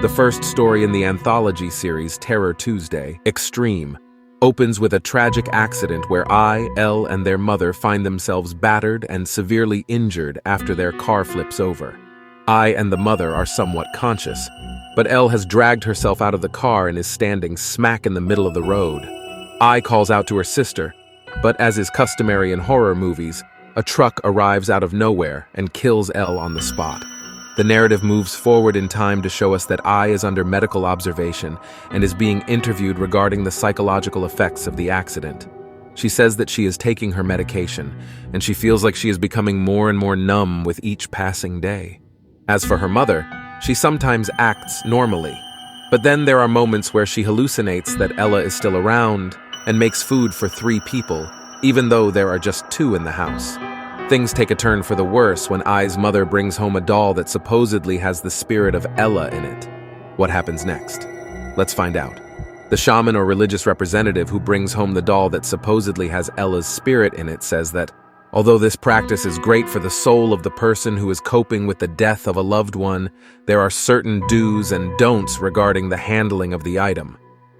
The first story in the anthology series Terror Tuesday, Extreme, opens with a tragic accident where Elle, and their mother find themselves battered and severely injured after their car flips over. And the mother are somewhat conscious, but Elle has dragged herself out of the car and is standing smack in the middle of the road. Calls out to her sister, but as is customary in horror movies, a truck arrives out of nowhere and kills Elle on the spot. The narrative moves forward in time to show us that is under medical observation and is being interviewed regarding the psychological effects of the accident. She says that she is taking her medication, and she feels like she is becoming more and more numb with each passing day. As for her mother, she sometimes acts normally, but then there are moments where she hallucinates that Ella is still around and makes food for 3 people, even though there are just 2 in the house. Things take a turn for the worse when I's mother brings home a doll that supposedly has the spirit of Ella in it. What happens next? Let's find out. The shaman or religious representative who brings home the doll that supposedly has Ella's spirit in it says that, although this practice is great for the soul of the person who is coping with the death of a loved one, there are certain do's and don'ts regarding the handling of the item.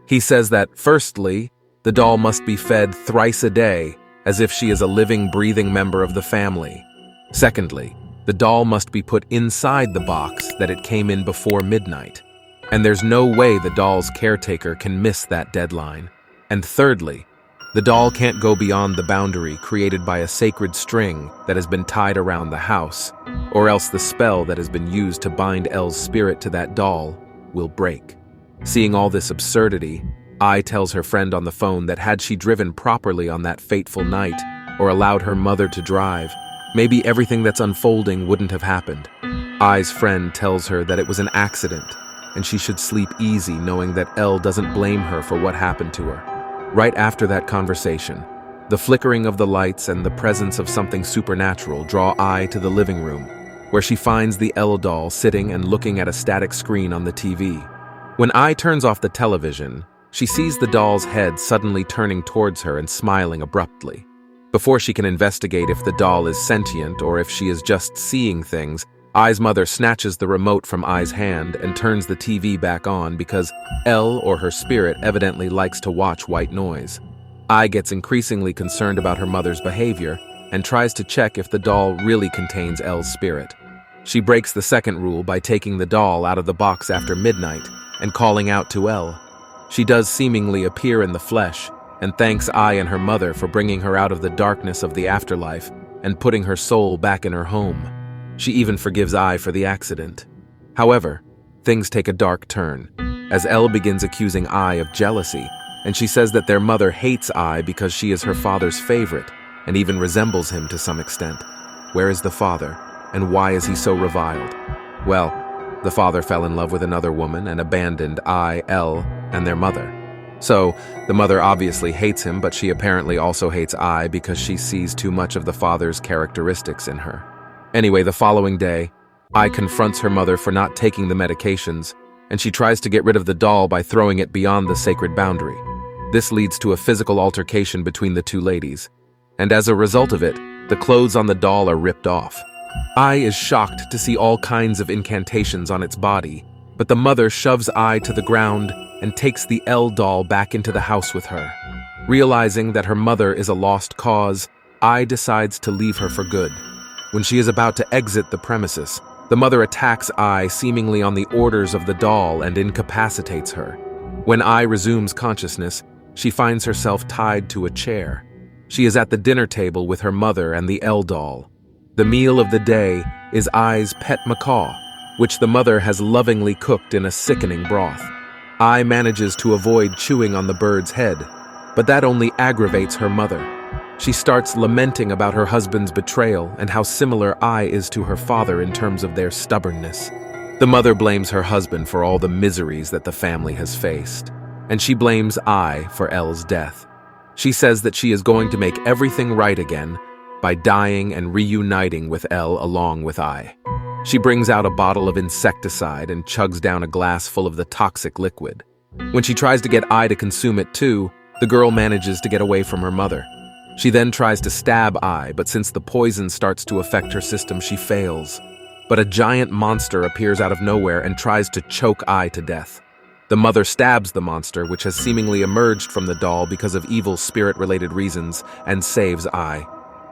He says that, firstly, the doll must be fed thrice a day, as if she is a living, breathing member of the family. Secondly, the doll must be put inside the box that it came in before midnight, and there's no way the doll's caretaker can miss that deadline. And thirdly, the doll can't go beyond the boundary created by a sacred string that has been tied around the house, or else the spell that has been used to bind Elle's spirit to that doll will break. Seeing all this absurdity, tells her friend on the phone that had she driven properly on that fateful night, or allowed her mother to drive, maybe everything that's unfolding wouldn't have happened. I's friend tells her that it was an accident, and she should sleep easy knowing that Elle doesn't blame her for what happened to her. Right after that conversation, the flickering of the lights and the presence of something supernatural draw to the living room, where she finds the Elle doll sitting and looking at a static screen on the TV. When turns off the television, she sees the doll's head suddenly turning towards her and smiling abruptly. Before she can investigate if the doll is sentient or if she is just seeing things, I's mother snatches the remote from I's hand and turns the TV back on because Elle or her spirit evidently likes to watch white noise. Gets increasingly concerned about her mother's behavior and tries to check if the doll really contains Elle's spirit. She breaks the second rule by taking the doll out of the box after midnight and calling out to Elle. She does seemingly appear in the flesh and thanks and her mother for bringing her out of the darkness of the afterlife and putting her soul back in her home. She even forgives for the accident. However, things take a dark turn, as Elle begins accusing of jealousy, and she says that their mother hates because she is her father's favorite and even resembles him to some extent. Where is the father, and why is he so reviled? Well, the father fell in love with another woman and abandoned Elle, and their mother. So, the mother obviously hates him, but she apparently also hates because she sees too much of the father's characteristics in her. Anyway, the following day, confronts her mother for not taking the medications, and she tries to get rid of the doll by throwing it beyond the sacred boundary. This leads to a physical altercation between the 2 ladies, and as a result of it, the clothes on the doll are ripped off. Is shocked to see all kinds of incantations on its body, but the mother shoves to the ground and takes the Elle doll back into the house with her. Realizing that her mother is a lost cause, decides to leave her for good. When she is about to exit the premises, the mother attacks seemingly on the orders of the doll and incapacitates her. When resumes consciousness, she finds herself tied to a chair. She is at the dinner table with her mother and the Elle doll. The meal of the day is I's pet macaw, which the mother has lovingly cooked in a sickening broth. Manages to avoid chewing on the bird's head, but that only aggravates her mother. She starts lamenting about her husband's betrayal and how similar is to her father in terms of their stubbornness. The mother blames her husband for all the miseries that the family has faced, and she blames for Elle's death. She says that she is going to make everything right again by dying and reuniting with Elle along with She brings out a bottle of insecticide and chugs down a glass full of the toxic liquid. When she tries to get to consume it too, the girl manages to get away from her mother. She then tries to stab but since the poison starts to affect her system, she fails. but a giant monster appears out of nowhere and tries to choke Ai to death. The mother stabs the monster, which has seemingly emerged from the doll because of evil spirit-related reasons, and saves Ai.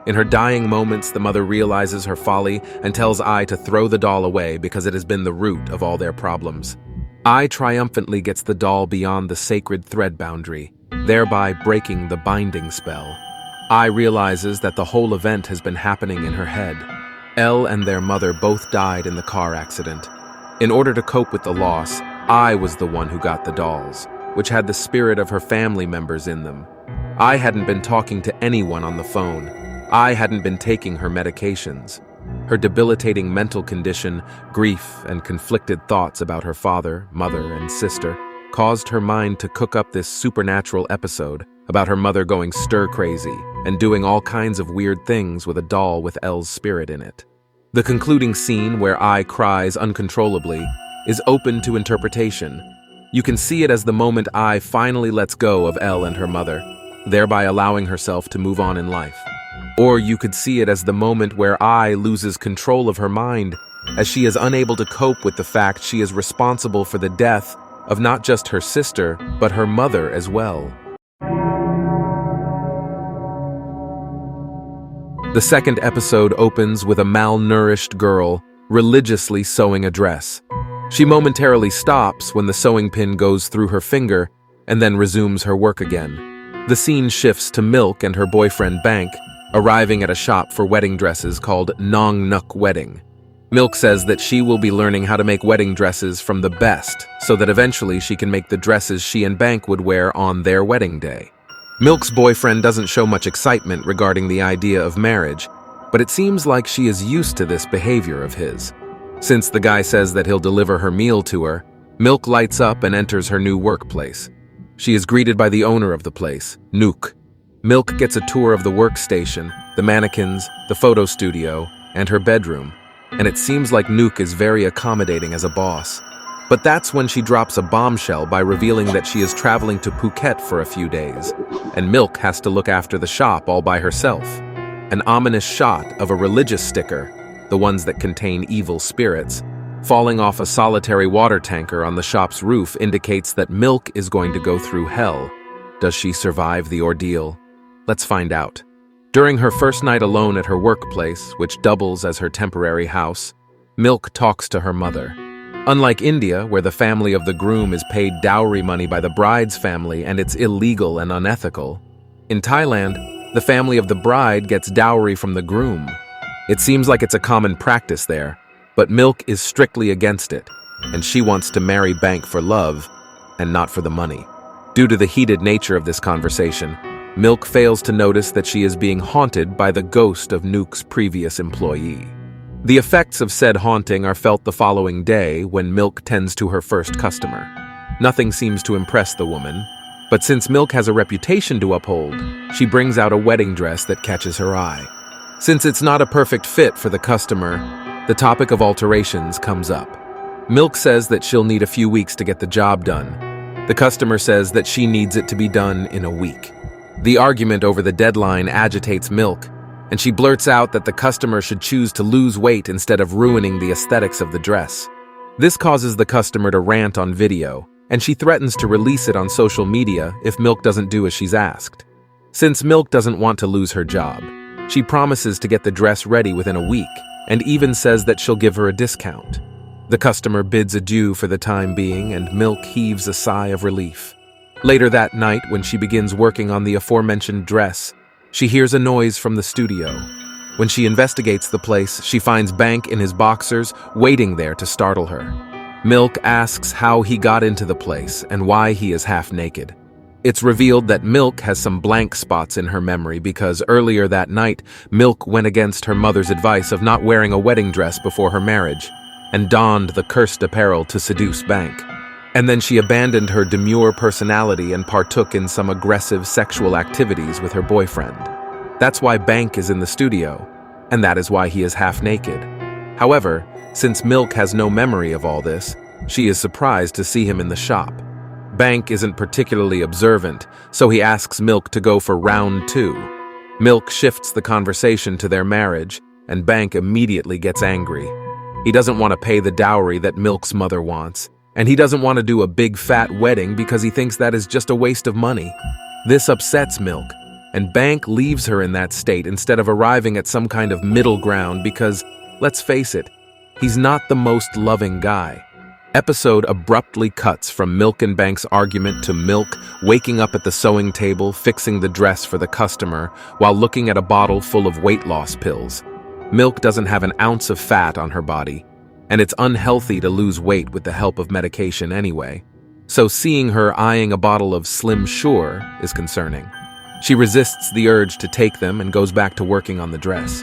In her dying moments, the mother realizes her folly and tells Ai to throw the doll away because it has been the root of all their problems. Ai triumphantly gets the doll beyond the sacred thread boundary, thereby breaking the binding spell. Ai realizes that the whole event has been happening in her head. Elle and their mother both died in the car accident. In order to cope with the loss, Ai was the one who got the dolls, which had the spirit of her family members in them. Ai hadn't been talking to anyone on the phone. Ai hadn't been taking her medications. Her debilitating mental condition, grief, and conflicted thoughts about her father, mother, and sister caused her mind to cook up this supernatural episode about her mother going stir-crazy and doing all kinds of weird things with a doll with Elle's spirit in it. The concluding scene, where Ai cries uncontrollably, is open to interpretation. You can see it as the moment Ai finally lets go of Elle and her mother, thereby allowing herself to move on in life. Or you could see it as the moment where Ai loses control of her mind, as she is unable to cope with the fact she is responsible for the death of not just her sister, but her mother as well. The second episode opens with a malnourished girl religiously sewing a dress. She momentarily stops when the sewing pin goes through her finger and then resumes her work again. The scene shifts to Milk and her boyfriend Bank, arriving at a shop for wedding dresses called Nong Nuk Wedding. Milk says that she will be learning how to make wedding dresses from the best, so that eventually she can make the dresses she and Bank would wear on their wedding day. Milk's boyfriend doesn't show much excitement regarding the idea of marriage, but it seems like she is used to this behavior of his. Since the guy says that he'll deliver her meal to her, Milk lights up and enters her new workplace. She is greeted by the owner of the place, Nuk. Milk gets a tour of the workstation, the mannequins, the photo studio, and her bedroom, and it seems like Nuk is very accommodating as a boss. But that's when she drops a bombshell by revealing that she is traveling to Phuket for a few days, and Milk has to look after the shop all by herself. An ominous shot of a religious sticker, the ones that contain evil spirits, falling off a solitary water tanker on the shop's roof indicates that Milk is going to go through hell. Does she survive the ordeal? Let's find out. During her first night alone at her workplace, which doubles as her temporary house, Milk talks to her mother. Unlike India, where the family of the groom is paid dowry money by the bride's family and it's illegal and unethical, in Thailand, the family of the bride gets dowry from the groom. It seems like it's a common practice there, but Milk is strictly against it, and she wants to marry Bank for love and not for the money. Due to the heated nature of this conversation, Milk fails to notice that she is being haunted by the ghost of Nuk's previous employee. The effects of said haunting are felt the following day when Milk tends to her first customer. Nothing seems to impress the woman, but since Milk has a reputation to uphold, she brings out a wedding dress that catches her eye. Since it's not a perfect fit for the customer, the topic of alterations comes up. Milk says that she'll need a few weeks to get the job done. The customer says that she needs it to be done in a week. The argument over the deadline agitates Milk, and she blurts out that the customer should choose to lose weight instead of ruining the aesthetics of the dress. This causes the customer to rant on video, and she threatens to release it on social media if Milk doesn't do as she's asked. Since Milk doesn't want to lose her job, she promises to get the dress ready within a week, and even says that she'll give her a discount. The customer bids adieu for the time being, and Milk heaves a sigh of relief. Later that night, when she begins working on the aforementioned dress, she hears a noise from the studio. When she investigates the place, she finds Bank in his boxers, waiting there to startle her. Milk asks how he got into the place and why he is half naked. It's revealed that Milk has some blank spots in her memory because earlier that night, Milk went against her mother's advice of not wearing a wedding dress before her marriage and donned the cursed apparel to seduce Bank. And then she abandoned her demure personality and partook in some aggressive sexual activities with her boyfriend. That's why Bank is in the studio, and that is why he is half naked. However, since Milk has no memory of all this, she is surprised to see him in the shop. Bank isn't particularly observant, so he asks Milk to go for round 2. Milk shifts the conversation to their marriage, and Bank immediately gets angry. He doesn't want to pay the dowry that Milk's mother wants, and he doesn't want to do a big fat wedding because he thinks that is just a waste of money. This upsets Milk, and Bank leaves her in that state instead of arriving at some kind of middle ground because, let's face it, he's not the most loving guy. Episode abruptly cuts from Milk and Bank's argument to Milk waking up at the sewing table, fixing the dress for the customer, while looking at a bottle full of weight loss pills. Milk doesn't have an ounce of fat on her body, and it's unhealthy to lose weight with the help of medication anyway. So seeing her eyeing a bottle of Slim Sure is concerning. She resists the urge to take them and goes back to working on the dress.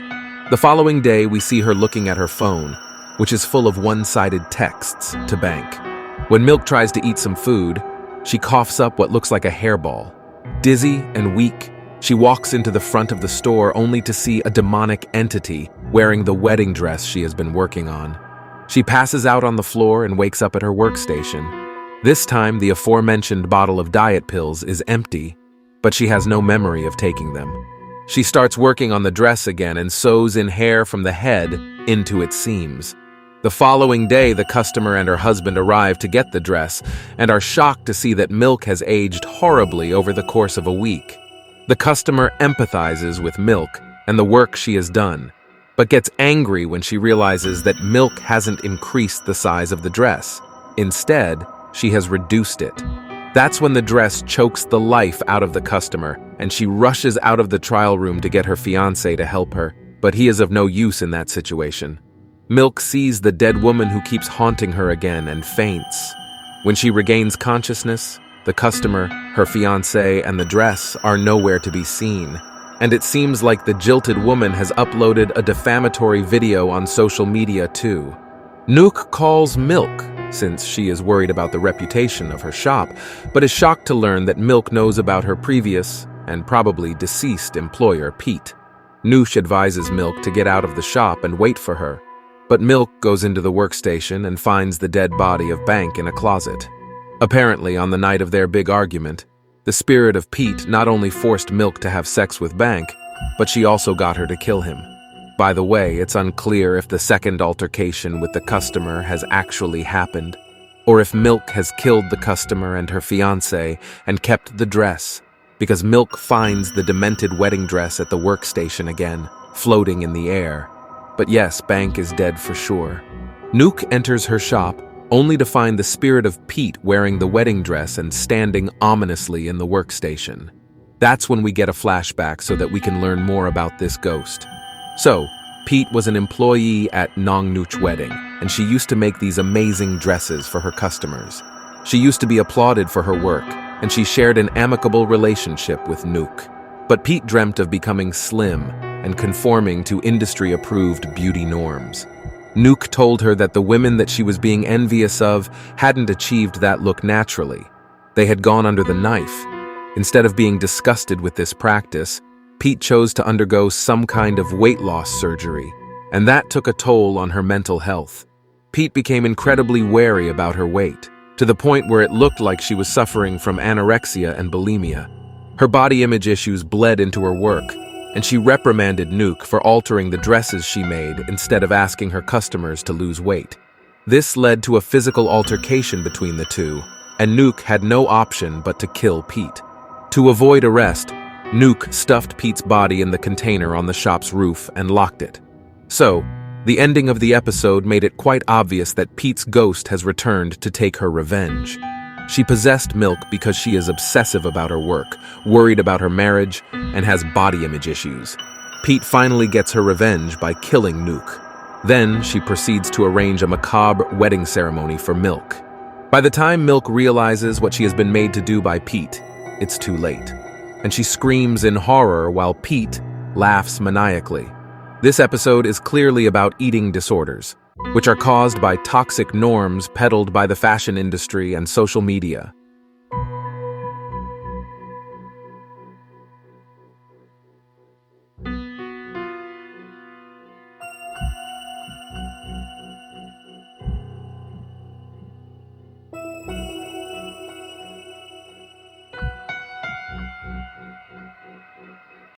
The following day, we see her looking at her phone, which is full of one-sided texts to Bank. When Milk tries to eat some food, she coughs up what looks like a hairball. Dizzy and weak, she walks into the front of the store only to see a demonic entity wearing the wedding dress she has been working on. She passes out on the floor and wakes up at her workstation. This time, the aforementioned bottle of diet pills is empty, but she has no memory of taking them. She starts working on the dress again and sews in hair from the head into its seams. The following day, the customer and her husband arrive to get the dress and are shocked to see that Milk has aged horribly over the course of a week. The customer empathizes with Milk and the work she has done, but gets angry when she realizes that Milk hasn't increased the size of the dress. Instead, she has reduced it. That's when the dress chokes the life out of the customer, and she rushes out of the trial room to get her fiancé to help her, but he is of no use in that situation. Milk sees the dead woman who keeps haunting her again and faints. When she regains consciousness, the customer, her fiancé, and the dress are nowhere to be seen, and it seems like the jilted woman has uploaded a defamatory video on social media too. Nook calls Milk, since she is worried about the reputation of her shop, but is shocked to learn that Milk knows about her previous, and probably deceased employer, Pete. Noosh advises Milk to get out of the shop and wait for her, but Milk goes into the workstation and finds the dead body of Bank in a closet. Apparently, on the night of their big argument, the spirit of Pete not only forced Milk to have sex with Bank, but she also got her to kill him. By the way, it's unclear if the second altercation with the customer has actually happened, or if Milk has killed the customer and her fiancé and kept the dress, because Milk finds the demented wedding dress at the workstation again, floating in the air. But yes, Bank is dead for sure. Nook enters her shop, only to find the spirit of Pete wearing the wedding dress and standing ominously in the workstation. That's when we get a flashback so that we can learn more about this ghost. So, Pete was an employee at Nong Nooch Wedding, and she used to make these amazing dresses for her customers. She used to be applauded for her work, and she shared an amicable relationship with Nook. But Pete dreamt of becoming slim and conforming to industry-approved beauty norms. Nook told her that the women that she was being envious of hadn't achieved that look naturally. They had gone under the knife. Instead of being disgusted with this practice, Pete chose to undergo some kind of weight loss surgery, and that took a toll on her mental health. Pete became incredibly wary about her weight, to the point where it looked like she was suffering from anorexia and bulimia. Her body image issues bled into her work, and she reprimanded Nook for altering the dresses she made instead of asking her customers to lose weight. This led to a physical altercation between the two, and Nook had no option but to kill Pete. To avoid arrest, Nook stuffed Pete's body in the container on the shop's roof and locked it. So, the ending of the episode made it quite obvious that Pete's ghost has returned to take her revenge. She possessed Milk because she is obsessive about her work, worried about her marriage, and has body image issues. Pete finally gets her revenge by killing Nook. Then, she proceeds to arrange a macabre wedding ceremony for Milk. By the time Milk realizes what she has been made to do by Pete, it's too late, and she screams in horror while Pete laughs maniacally. This episode is clearly about eating disorders, which are caused by toxic norms peddled by the fashion industry and social media.